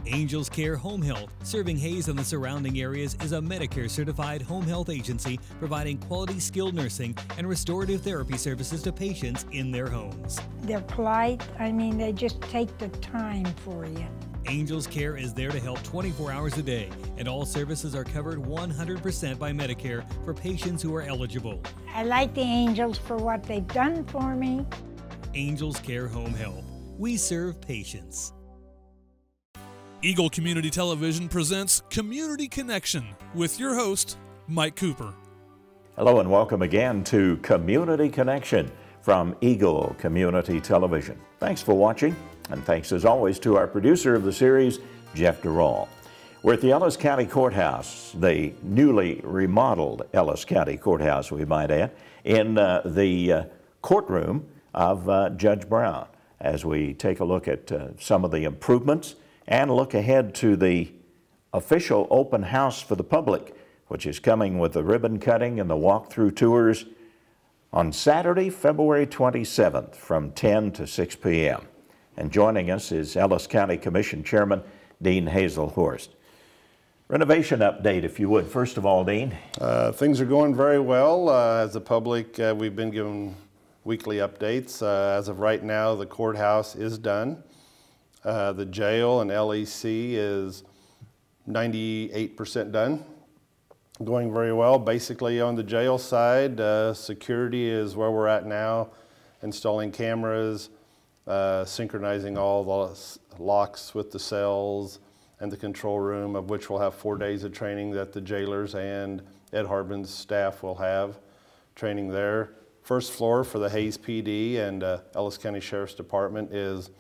Angels Care Home Health, serving Hayes and the surrounding areas, is a Medicare-certified home health agency providing quality skilled nursing and restorative therapy services to patients in their homes. They're polite. I mean, they just take the time for you. Angels Care is there to help 24 hours a day, and all services are covered 100% by Medicare for patients who are eligible. I like the Angels for what they've done for me. Angels Care Home Health. We serve patients. Eagle Community Television presents Community Connection with your host, Mike Cooper. Hello and welcome again to Community Connection from Eagle Community Television. Thanks for watching, and thanks as always to our producer of the series, Jeff Durall. We're at the Ellis County Courthouse, the newly remodeled Ellis County Courthouse, we might add, in the courtroom of Judge Brown, as we take a look at some of the improvements and look ahead to the official open house for the public, which is coming with the ribbon cutting and the walkthrough tours on Saturday, February 27th from 10 to 6 p.m. And joining us is Ellis County Commission Chairman Dean Haselhorst. Renovation update, if you would. First of all, Dean. Things are going very well. As the public, we've been given weekly updates. As of right now, the courthouse is done. The jail and LEC is 98% done, going very well. Basically on the jail side, security is where we're at now, installing cameras, synchronizing all the locks with the cells and the control room, of which we'll have 4 days of training that the jailers and Ed Harbin's staff will have training there. First floor for the Hayes PD and Ellis County Sheriff's Department is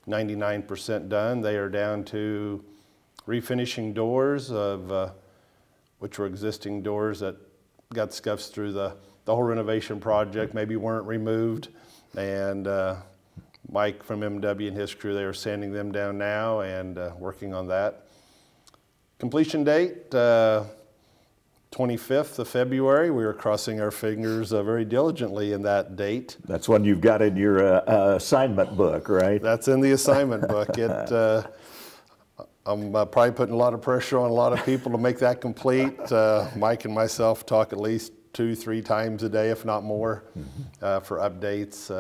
99% done. They are down to refinishing doors of which were existing doors that got scuffs through the whole renovation project, maybe weren't removed. And Mike from MW and his crew, they are sanding them down now and working on that. Completion date, 25th of February. We are crossing our fingers very diligently in that date. That's one you've got in your assignment book, right? That's in the assignment book. I'm probably putting a lot of pressure on a lot of people to make that complete. Mike and myself talk at least 2-3 times a day, if not more, for updates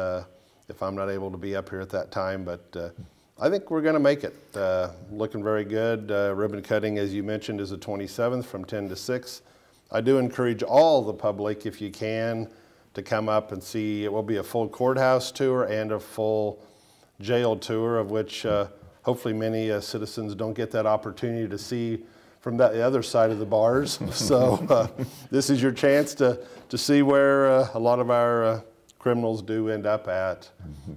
if I'm not able to be up here at that time. But I think we're going to make it. Looking very good. Ribbon cutting, as you mentioned, is the 27th from 10 to 6. I do encourage all the public, if you can, to come up and see. It will be a full courthouse tour and a full jail tour, of which hopefully many citizens don't get that opportunity to see from the other side of the bars. So this is your chance to see where a lot of our criminals do end up at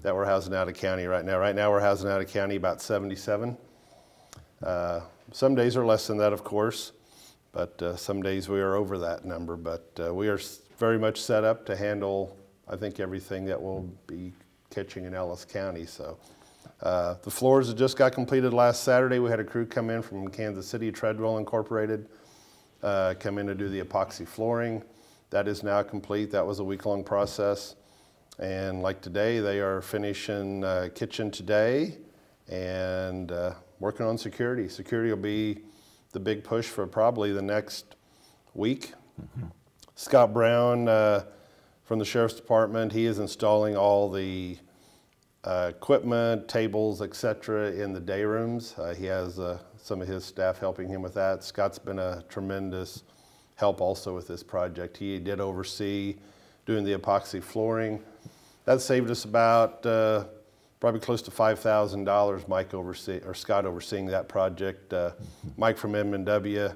that we're housing out of county right now. Right now we're housing out of county about 77. Some days are less than that, of course. But some days we are over that number, but we are very much set up to handle, I think, everything that will be catching in Ellis County. So the floors just got completed last Saturday. We had a crew come in from Kansas City, Treadwell Incorporated, come in to do the epoxy flooring. That is now complete. That was a week-long process. And like today, they are finishing kitchen today and working on security. Security will be the big push for probably the next week. Scott Brown from the Sheriff's Department, he is installing all the equipment, tables, etc. in the day rooms. He has some of his staff helping him with that. Scott's been a tremendous help also with this project. He did oversee doing the epoxy flooring. That saved us about probably close to $5,000. Scott overseeing that project. Mike from M&W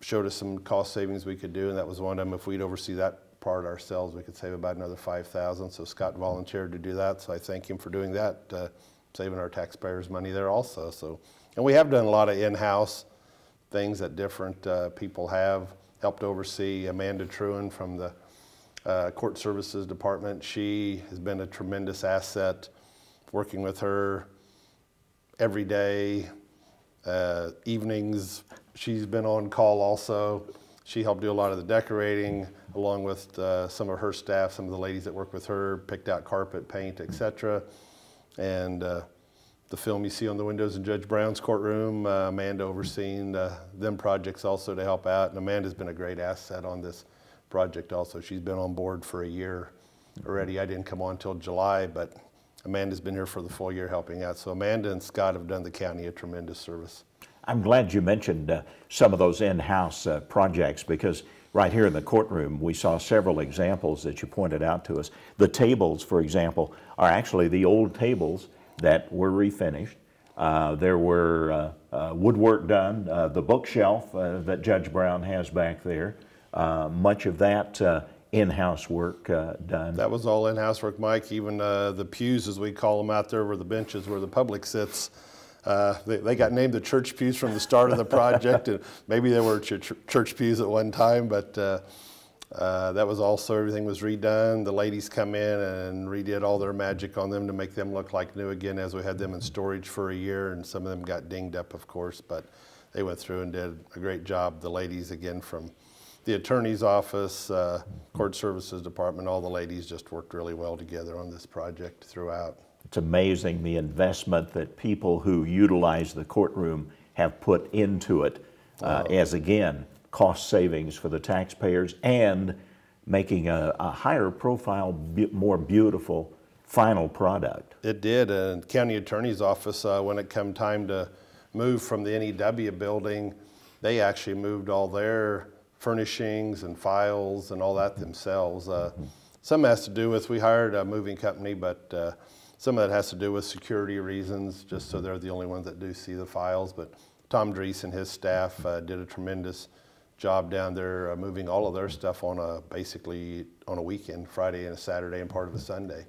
showed us some cost savings we could do, and that was one of them. If we'd oversee that part ourselves, we could save about another $5,000. So Scott volunteered to do that, so I thank him for doing that, saving our taxpayers money there also. So, and we have done a lot of in-house things that different people have helped oversee. Amanda Truen from the Court Services Department, she has been a tremendous asset. Working with her every day, evenings, she's been on call also. She helped do a lot of the decorating along with some of her staff, some of the ladies that work with her, picked out carpet, paint, etc. And the film you see on the windows in Judge Brown's courtroom. Amanda overseeing them projects also to help out. And Amanda's been a great asset on this project also. She's been on board for a year already. I didn't come on until July, but Amanda's been here for the full year helping out. So Amanda and Scott have done the county a tremendous service. I'm glad you mentioned some of those in-house projects, because right here in the courtroom we saw several examples that you pointed out to us. The tables, for example, are actually the old tables that were refinished. There were woodwork done, the bookshelf that Judge Brown has back there, much of that in-house work done. That was all in-house work, Mike. Even the pews, as we call them out there, where the benches where the public sits, they got named the church pews from the start of the project. And maybe they were church pews at one time, but that was also, everything was redone. The ladies come in and redid all their magic on them to make them look like new again, as we had them in storage for a year, and some of them got dinged up, of course, but they went through and did a great job. The ladies, again, from the attorney's office, court services department, all the ladies just worked really well together on this project throughout. It's amazing the investment that people who utilize the courtroom have put into it, as again, cost savings for the taxpayers and making a higher profile, more beautiful final product. It did. And county attorney's office, when it come time to move from the NEW building, they actually moved all their furnishings and files and all that themselves. Some has to do with, we hired a moving company, but some of that has to do with security reasons, just so they're the only ones that do see the files. But Tom Drees and his staff did a tremendous job down there, moving all of their stuff on basically on a weekend, Friday and a Saturday and part of a Sunday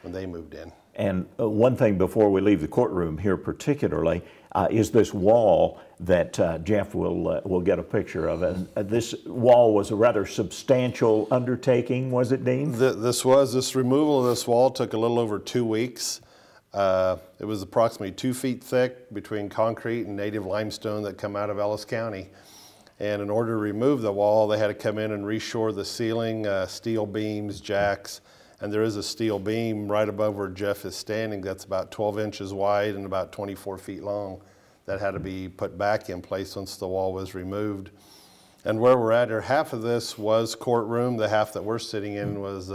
when they moved in. And one thing before we leave the courtroom here particularly is this wall that Jeff will get a picture of. And this wall was a rather substantial undertaking, was it, Dean? This removal of this wall took a little over 2 weeks. It was approximately 2 feet thick between concrete and native limestone that come out of Ellis County. And in order to remove the wall, they had to come in and reshore the ceiling, steel beams, jacks. And there is a steel beam right above where Jeff is standing that's about 12 inches wide and about 24 feet long that had to be put back in place once the wall was removed. And where we're at here, half of this was courtroom. The half that we're sitting in was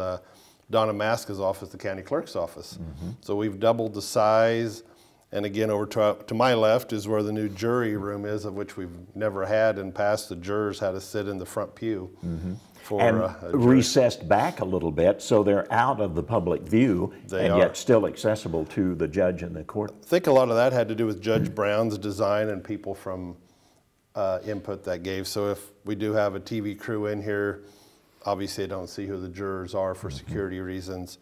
Donna Maska's office, the county clerk's office. So we've doubled the size. And again, over to my left is where the new jury room is, of which we've never had in past. The jurors had to sit in the front pew. And recessed back a little bit, so they're out of the public view yet still accessible to the judge and the court. I think a lot of that had to do with Judge Brown's design and people from input that gave. So if we do have a TV crew in here, obviously they don't see who the jurors are for security reasons.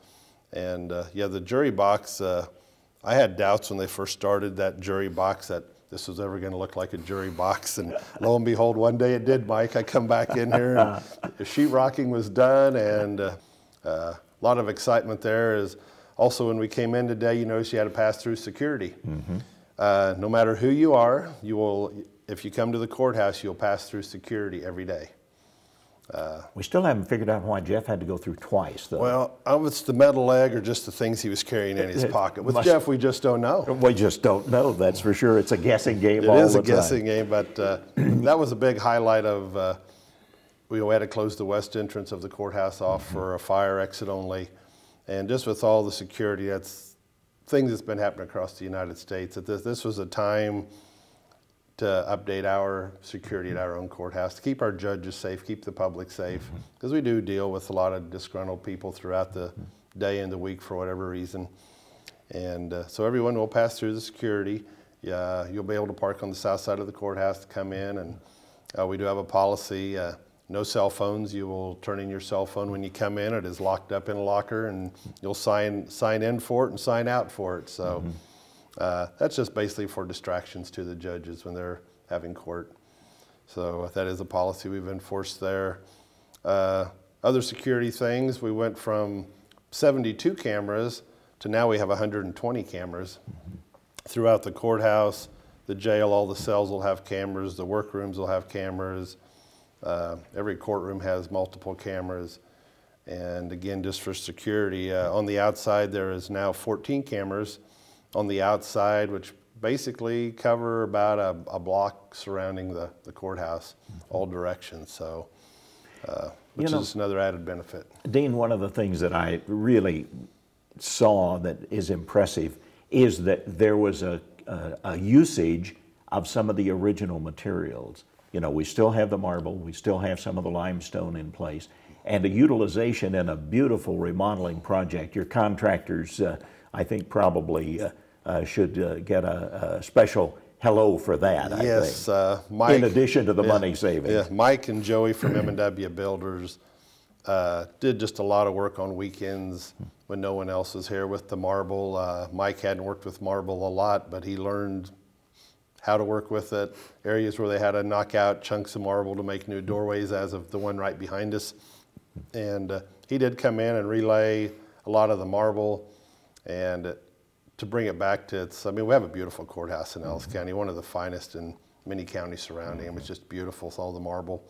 And yeah, the jury box, I had doubts when they first started that jury box that this was ever going to look like a jury box, and lo and behold, one day it did, Mike. I come back in here, and the sheetrocking was done, and a lot of excitement there. Is also when we came in today, you notice you had to pass through security. No matter who you are, you will, if you come to the courthouse, you'll pass through security every day. We still haven't figured out why Jeff had to go through twice, though. Well, it's the metal leg or just the things he was carrying in his pocket. With Jeff, we just don't know. We just don't know, that's for sure. It's a guessing game all the time. It is a guessing game, but that was a big highlight of, we had to close the west entrance of the courthouse off for a fire exit only. And just with all the security, that's things that's been happening across the United States. That this was a time to update our security at our own courthouse, to keep our judges safe, keep the public safe, because we do deal with a lot of disgruntled people throughout the day and the week for whatever reason. And so everyone will pass through the security. You'll be able to park on the south side of the courthouse to come in, and we do have a policy, no cell phones. You will turn in your cell phone when you come in. It is locked up in a locker, and you'll sign in for it and sign out for it. So. That's just basically for distractions to the judges when they're having court. So that is a policy we've enforced there. Other security things, we went from 72 cameras to now we have 120 cameras. Throughout the courthouse, the jail, all the cells will have cameras, the workrooms will have cameras. Every courtroom has multiple cameras. And again, just for security, on the outside there is now 14 cameras. on the outside, which basically cover about a block surrounding the courthouse, all directions. So, which is another added benefit. Dean, one of the things that I really saw that is impressive is that there was a usage of some of the original materials. You know, we still have the marble, we still have some of the limestone in place, and a utilization in a beautiful remodeling project. Your contractors, I think, probably should get a special hello for that, I think. Mike, in addition to the money savings. Yeah, Mike and Joey from M&W Builders did just a lot of work on weekends when no one else was here with the marble. Mike hadn't worked with marble a lot, but he learned how to work with it. Areas where they had to knock out chunks of marble to make new doorways, as of the one right behind us. And he did come in and relay a lot of the marble, and to bring it back to its, I mean, we have a beautiful courthouse in Ellis County, one of the finest in many counties surrounding them. It's just beautiful, it's all the marble.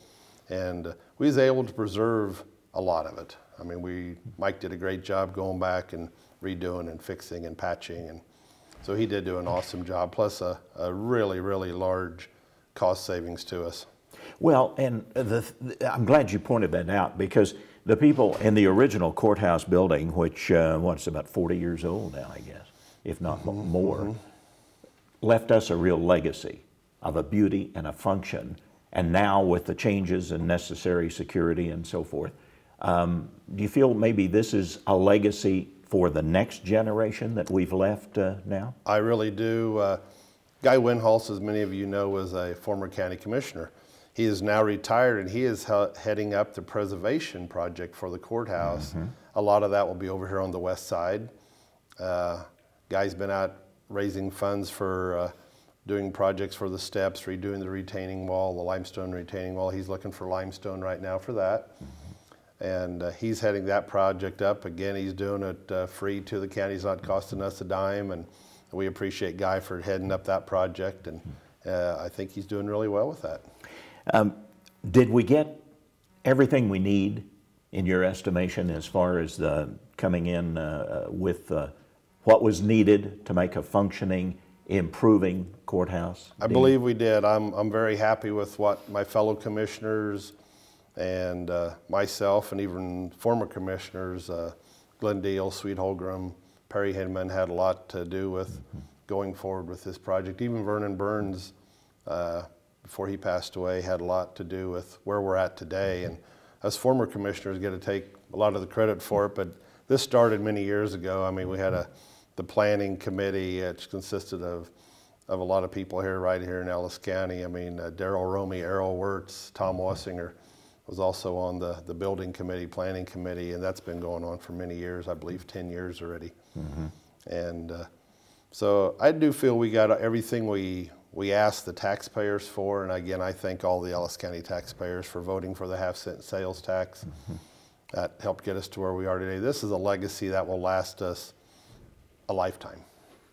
And we was able to preserve a lot of it. I mean, Mike did a great job going back and redoing and fixing and patching, and so he did do an awesome job, plus a really, really large cost savings to us. Well, and I'm glad you pointed that out, because the people in the original courthouse building, which what's about 40 years old now, I guess, if not more, left us a real legacy of a beauty and a function. And now with the changes and necessary security and so forth, do you feel maybe this is a legacy for the next generation that we've left now? I really do. Guy Winholz, as many of you know, was a former county commissioner. He is now retired, and he is heading up the preservation project for the courthouse. A lot of that will be over here on the west side. Guy's been out raising funds for doing projects for the steps, redoing the retaining wall, the limestone retaining wall. He's looking for limestone right now for that. And he's heading that project up. Again, he's doing it free to the county. He's not costing us a dime, and we appreciate Guy for heading up that project, and I think he's doing really well with that. Did we get everything we need, in your estimation, as far as the coming in with what was needed to make a functioning, improving courthouse? I believe we did. I'm very happy with what my fellow commissioners and myself, and even former commissioners, Glenn Deal, Sweet Holgram, Perry Hinman, had a lot to do with going forward with this project. Even Vernon Burns, before he passed away, had a lot to do with where we're at today. And us former commissioners get to take a lot of the credit for it, but this started many years ago. I mean, we had the planning committee, which consisted of a lot of people right here in Ellis County. I mean, Darrell Romey, Errol Wirtz, Tom Wassinger was also on the building committee, planning committee, and that's been going on for many years, I believe 10 years already. And so I do feel we got everything we asked the taxpayers for, and again, I thank all the Ellis County taxpayers for voting for the half-cent sales tax. That helped get us to where we are today. This is a legacy that will last us a lifetime.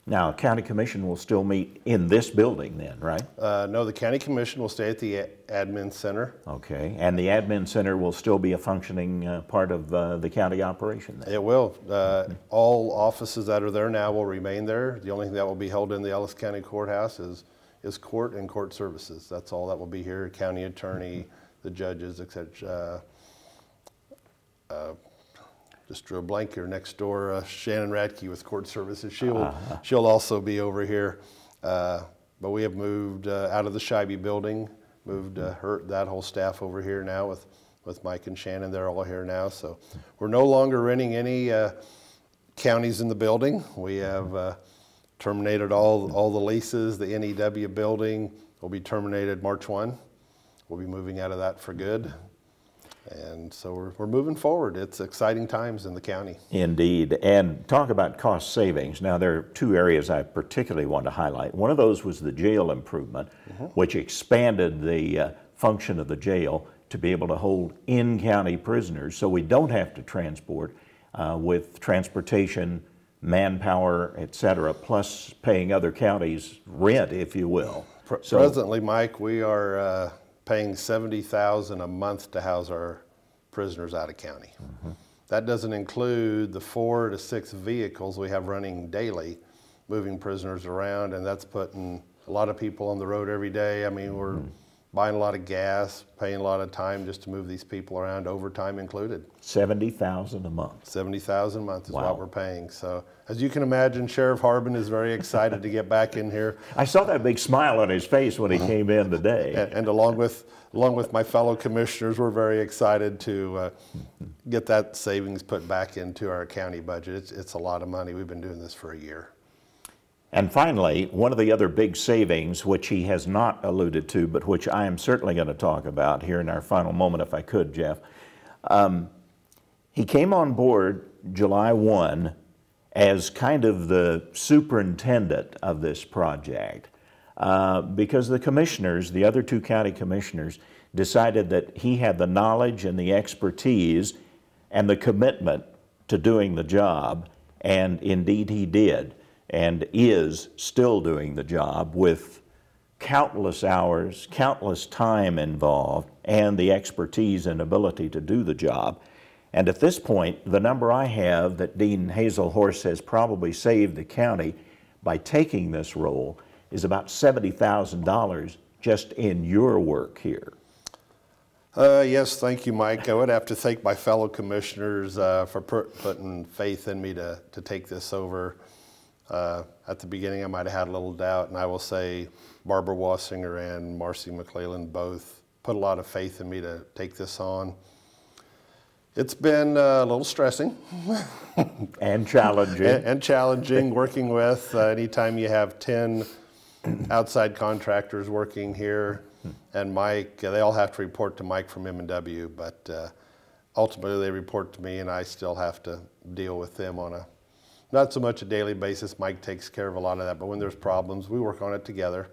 Now, County Commission will still meet in this building then, right? No, the County Commission will stay at the Admin Center. Okay, and the Admin Center will still be a functioning part of the county operation then? It will. All offices that are there now will remain there. The only thing that will be held in the Ellis County Courthouse is court and court services. That's all that will be here. County attorney, the judges, etc. Just drew a blank here next door. Shannon Radke with court services. She'll also be over here. But we have moved out of the Scheibe building, moved that whole staff over here now with Mike and Shannon. They're all here now. So we're no longer renting any counties in the building. We have terminated all the leases. The NEW building will be terminated March 1. We'll be moving out of that for good. And so we're moving forward. It's exciting times in the county. Indeed. And talk about cost savings. Now, there are two areas I particularly want to highlight. One of those was the jail improvement, which expanded the function of the jail to be able to hold in-county prisoners, so we don't have to transport with transportation, manpower, etc., plus paying other counties rent, if you will. Presently, Mike, we are paying $70,000 a month to house our prisoners out of county. That doesn't include the 4 to 6 vehicles we have running daily moving prisoners around, and that's putting a lot of people on the road every day. I mean, we're buying a lot of gas, paying a lot of time just to move these people around, overtime included. $70,000 a month. $70,000 a month is Wow. what we're paying. So as you can imagine, Sheriff Harbin is very excited to get back in here. I saw that big smile on his face when he came in today. And along with my fellow commissioners, we're very excited to get that savings put back into our county budget. It's a lot of money. We've been doing this for a year. And finally, one of the other big savings, which he has not alluded to, but which I am certainly going to talk about here in our final moment, if I could, Jeff. He came on board July 1 as kind of the superintendent of this project because the commissioners, the other two county commissioners, decided that he had the knowledge and the expertise and the commitment to doing the job, and indeed he did, and is still doing the job with countless hours, countless time involved, and the expertise and ability to do the job. And at this point, the number I have that Dean Haselhorst has probably saved the county by taking this role is about $70,000 just in your work here. Yes, thank you, Mike. I would have to thank my fellow commissioners for putting faith in me to take this over. At the beginning, I might have had a little doubt, and I will say Barbara Wassinger and Marcy McClellan both put a lot of faith in me to take this on. It's been a little stressing. And challenging. and challenging working with. Anytime you have 10 outside contractors working here, and Mike, they all have to report to Mike from M&W, but ultimately they report to me, and I still have to deal with them on a, not so much a daily basis. Mike takes care of a lot of that, but when there's problems, we work on it together.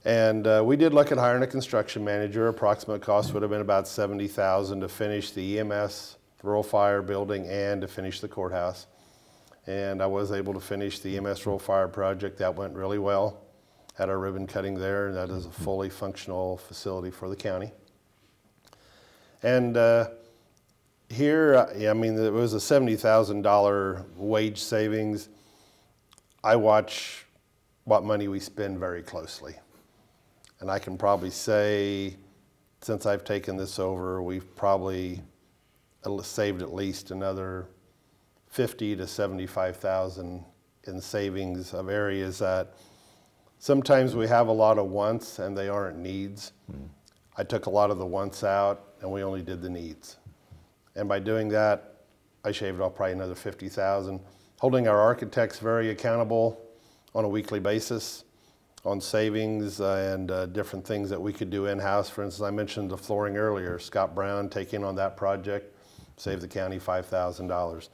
And we did look at hiring a construction manager. Approximate cost would have been about $70,000 to finish the EMS rural fire building and to finish the courthouse. And I was able to finish the EMS rural fire project. That went really well. Had our ribbon cutting there, and that is a fully functional facility for the county. And here, I mean, it was a $70,000 wage savings. I watch what money we spend very closely. And I can probably say, since I've taken this over, we've probably saved at least another $50,000 to $75,000 in savings of areas that sometimes we have a lot of wants and they aren't needs. I took a lot of the wants out and we only did the needs. And by doing that, I shaved off probably another $50,000. Holding our architects very accountable on a weekly basis on savings and different things that we could do in-house. For instance, I mentioned the flooring earlier. Scott Brown taking on that project saved the county $5,000.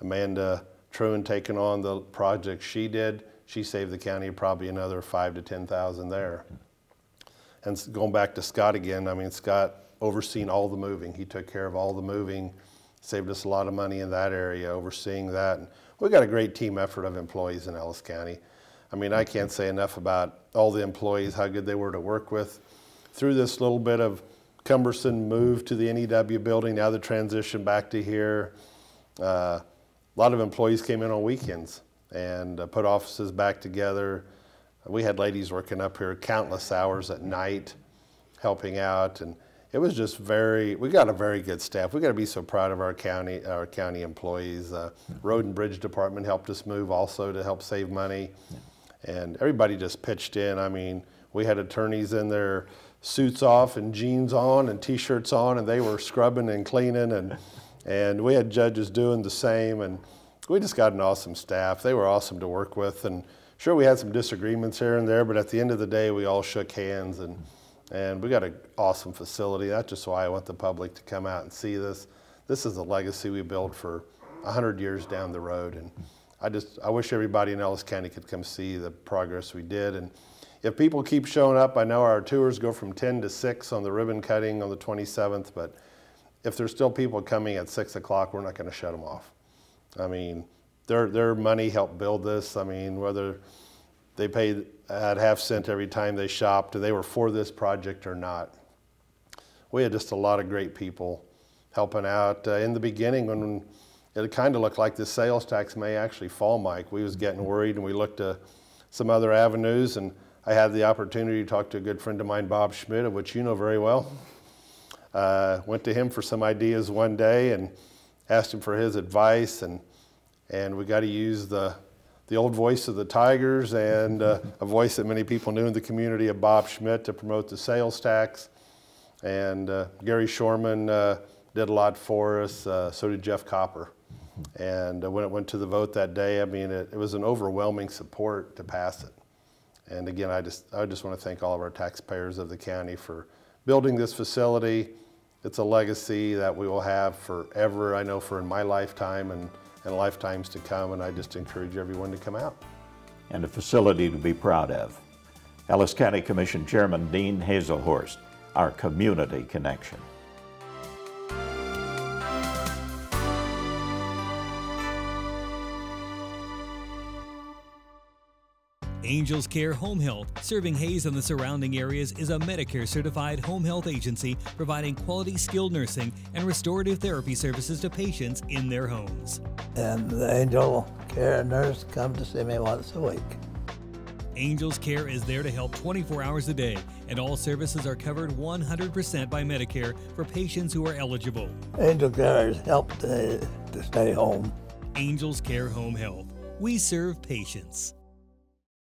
Amanda Truan taking on the project she did, she saved the county probably another $5,000 to $10,000 there. And going back to Scott again, I mean, Scott overseeing all the moving. He took care of all the moving, saved us a lot of money in that area, overseeing that. And we got a great team effort of employees in Ellis County. I mean, I can't say enough about all the employees, how good they were to work with. Through this little bit of cumbersome move to the NEW building, now the transition back to here, a lot of employees came in on weekends and put offices back together. We had ladies working up here countless hours at night, helping out, and it was just we got a very good staff. We got to be so proud of our county employees. Road and Bridge Department helped us move also to help save money. And everybody just pitched in. I mean, we had attorneys in their suits off and jeans on and t-shirts on, and they were scrubbing and cleaning, and we had judges doing the same, and we just got an awesome staff. They were awesome to work with, and sure, we had some disagreements here and there, but at the end of the day, we all shook hands, and we got an awesome facility. That's just why I want the public to come out and see this. This is a legacy we built for 100 years down the road, and I wish everybody in Ellis County could come see the progress we did. And if people keep showing up, I know our tours go from 10 to 6 on the ribbon cutting on the 27th, but if there's still people coming at 6 o'clock, we're not going to shut them off. I mean, their money helped build this. I mean, whether they paid at half cent every time they shopped, or they were for this project or not. We had just a lot of great people helping out. In the beginning, when it kind of looked like the sales tax may actually fall, Mike. We was getting worried, and we looked at some other avenues, and I had the opportunity to talk to a good friend of mine, Bob Schmidt, of which you know very well. Went to him for some ideas one day and asked him for his advice, and we got to use the old voice of the Tigers and a voice that many people knew in the community of Bob Schmidt to promote the sales tax. And Gary Shorman did a lot for us, so did Jeff Copper. And when it went to the vote that day, I mean, it was an overwhelming support to pass it. And again, I just want to thank all of our taxpayers of the county for building this facility. It's a legacy that we will have forever, I know, for in my lifetime and lifetimes to come, and I just encourage everyone to come out. And a facility to be proud of. Ellis County Commission Chairman Dean Haselhorst, our community connection. Angels Care Home Health, serving Hayes and the surrounding areas, is a Medicare-certified home health agency providing quality skilled nursing and restorative therapy services to patients in their homes. And the Angel Care nurse comes to see me once a week. Angels Care is there to help 24 hours a day, and all services are covered 100% by Medicare for patients who are eligible. Angel Care has helped to stay home. Angels Care Home Health. We serve patients.